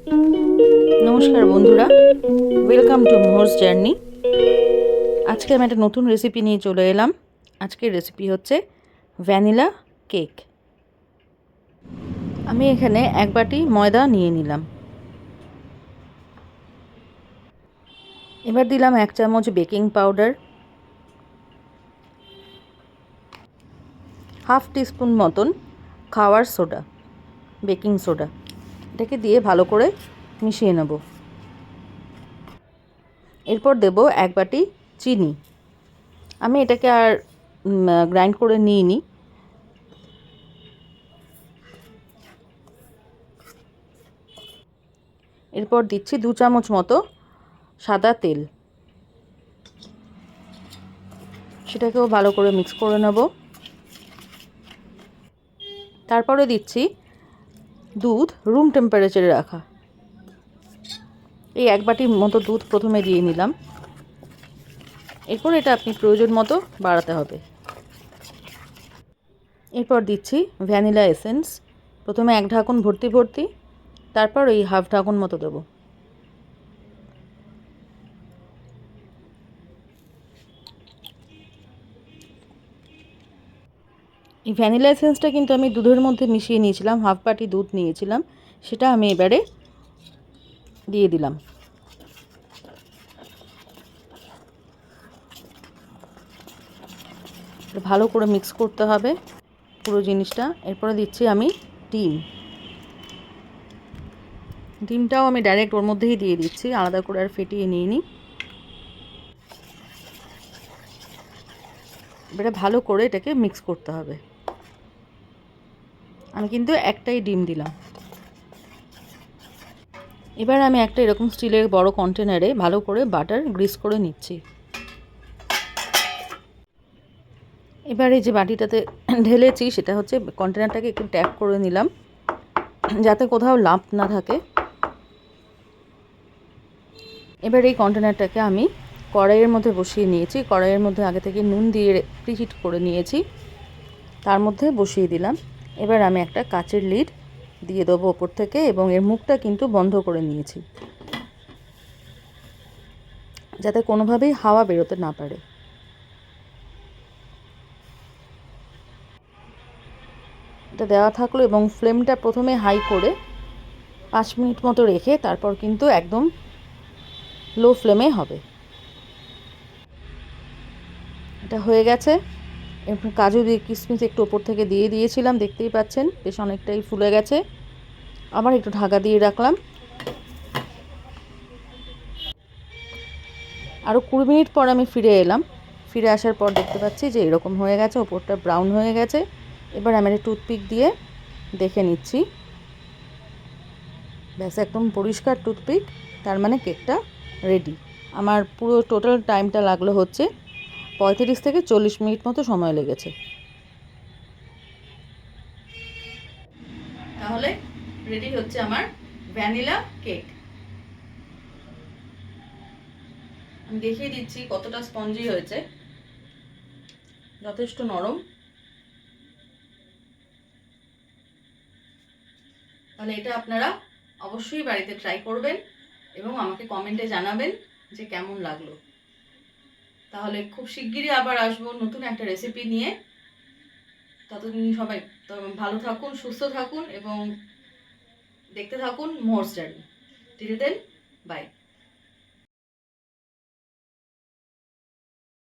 নমস্কার বন্ধুরা, welcome to মোহরস journey. আজকে আমি একটা নতুন রেসিপি নিয়ে চলে এলাম। আজকের রেসিপি হচ্ছে ভ্যানিলা কেক। আমি এখানে এক বাটি ময়দা নিয়ে নিলাম। এবার দিলাম 1 চামচ বেকিং পাউডার, হাফ টিস্পুন মতন খাওয়ার সোডা, বেকিং সোডা। এটাকে দিয়ে ভালো করে মিশিয়ে নেব। এরপর দেব 1 বাটি চিনি। আমি এটাকে আর গ্রাইন্ড করে নিইনি। এরপর দিচ্ছি 2 চামচ মতো সাদা তেল। সেটাকেও ভালো করে মিক্স করে নেব। তারপরে দিচ্ছি দুধ রুম টেম্পারেচারে রাখা। এই 1 বাটির মতো দুধ প্রথমে দিয়ে নিলাম। এরপর এটা আপনি প্রয়োজন মতো বাড়াতে হবে। এরপর দিচ্ছি ভ্যানিলা এসেন্স। প্রথমে 1 ঢাকন ভর্তি, তারপর এই হাফ ঢাকন মতো দেবো। এই ভ্যানিলা এসেন্সটা কিন্তু আমি দুধের মধ্যে মিশিয়ে নিয়েছিলাম, হাফ বাটি দুধ নিয়েছিলাম, সেটা আমি এবারে দিয়ে দিলাম। ভালো করে মিক্স করতে হবে পুরো জিনিসটা। এরপরে দিচ্ছি আমি ডিমটাও আমি ডাইরেক্ট ওর মধ্যেই দিয়ে দিচ্ছি, আলাদা করে আর ফেটিয়ে নিইনি। এবারে ভালো করে এটাকে মিক্স করতে হবে। আমি কিন্তু একটাই ডিম দিলাম। এবার আমি একটা এরকম স্টিলের বড় কন্টেনারে ভালো করে বাটার গ্রিস করে নিচ্ছি। এবার এই যে বাটিটাতে ঢেলেছি সেটা হচ্ছে কন্টেনারটাকে একটু ট্যাপ করে নিলাম যাতে কোথাও লাম্প না থাকে। এবার এই কন্টেনারটাকে আমি কড়াইয়ের মধ্যে বসিয়ে নিয়েছি। কড়াইয়ের মধ্যে আগে থেকে নুন দিয়ে প্রিহিট করে নিয়েছি, তার মধ্যে বসিয়ে দিলাম। এবার আমি একটা কাচের লিড দিয়ে দেবো ওপর থেকে, এবং এর মুখটা কিন্তু বন্ধ করে নিয়েছি যাতে কোনোভাবেই হাওয়া বেরোতে না পারে। এটা দেওয়া থাকলো এবং ফ্লেমটা প্রথমে হাই করে 5 মিনিট মতো রেখে তারপর কিন্তু একদম লো ফ্লেমে হবে। এটা হয়ে গেছে। এরপর কাজু দিয়ে কিশমিশ একটু ওপর থেকে দিয়ে দিয়েছিলাম, দেখতেই পাচ্ছেন বেশ অনেকটাই ফুলে গেছে। আবার একটু ঢাকা দিয়ে রাখলাম। আরও 20 মিনিট পর আমি ফিরে এলাম। ফিরে আসার পর দেখতে পাচ্ছি যে এরকম হয়ে গেছে, ওপরটা ব্রাউন হয়ে গেছে। এবার আমি একটা টুথপিক দিয়ে দেখে নিচ্ছি। ব্যাস একদম পরিষ্কার টুথপিক, তার মানে কেকটা রেডি। আমার পুরো টোটাল টাইমটা লাগলো হচ্ছে 35 থেকে 40 মিনিট মতো সময় লেগেছে। তাহলে রেডি হচ্ছে আমার ভ্যানিলা কেক। আমি দেখিয়ে দিচ্ছি কতটা স্পঞ্জি হয়েছে, যথেষ্ট নরম। তাহলে এটা আপনারা অবশ্যই বাড়িতে ট্রাই করবেন এবং আমাকে কমেন্টে জানাবেন যে কেমন লাগলো। তাহলে খুব শিগগিরই আবার আসবো নতুন একটা রেসিপি নিয়ে। ততদিন সবাই ভালো থাকুন, সুস্থ থাকুন এবং দেখতে থাকুন Mohor's journey. Till then, by.